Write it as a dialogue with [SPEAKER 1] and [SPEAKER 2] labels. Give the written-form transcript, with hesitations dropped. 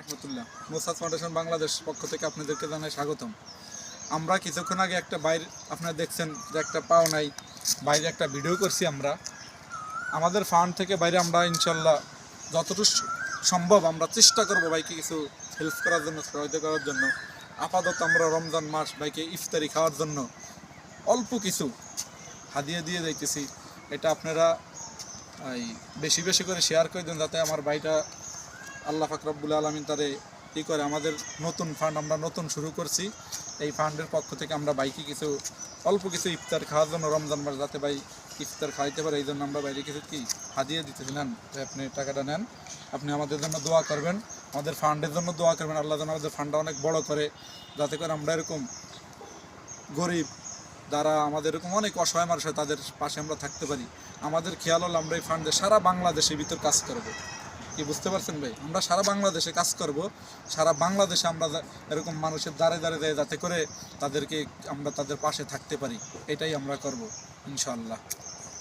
[SPEAKER 1] রহমতুল্লাহ। Mossad foundation Bangladesh পক্ষ থেকে আপনাদেরকে জানাই স্বাগতম। আমরা কিছুক্ষণ আগে একটা বাইরে আপনারা দেখছেন যে একটা পাও নাই বাইরে একটা ভিডিও করছি আমরা আমাদের ফান্ড থেকে বাইরে আমরা ইনশাল্লাহ যতটুকু সম্ভব আমরা চেষ্টা করব বাইকে কিছু হেল্প করার জন্য, সহায়তা করার জন্য। আপাতত আমরা রমজান মাস বাইকে ইফতারি খাওয়ার জন্য অল্প কিছু হাদিয়া দিয়ে যাইতেছি। এটা আপনারা এই বেশি বেশি করে শেয়ার করে দেন, যাতে আমার ভাইটা আল্লাহ পাক রব্বুল আলামিন তারে কী করে। আমাদের নতুন ফান্ড আমরা নতুন শুরু করছি, এই ফান্ডের পক্ষ থেকে আমরা বাইকে কিছু অল্প কিছু ইফতার খাওয়ার জন্য, রমজান মাস যাতে ভাই ইফতার খাইতে পারে এই জন্য আমরা বাইরে কিছু কি হাদিয়া দিতেছি। নেন, আপনি টাকাটা নেন, আপনি আমাদের জন্য দোয়া করবেন, আমাদের ফান্ডের জন্য দোয়া করবেন। আল্লাহ যেন আমাদের ফান্ডটা অনেক বড় করে, যাতে করে আমরা এরকম গরিব যারা আমাদের এরকম অনেক অসহায় মানুষ হয় তাদের পাশে আমরা থাকতে পারি। আমাদের খেয়াল হলো আমরা এই ফান্ডে সারা বাংলাদেশের ভিতর কাজ করব। কি বুঝতে পারছেন ভাই? আমরা সারা বাংলাদেশে কাজ করব, সারা বাংলাদেশে আমরা এরকম মানুষের দ্বারে দ্বারে দেয়, যাতে করে তাদেরকে আমরা তাদের পাশে থাকতে পারি। এটাই আমরা করব ইনশাআল্লাহ।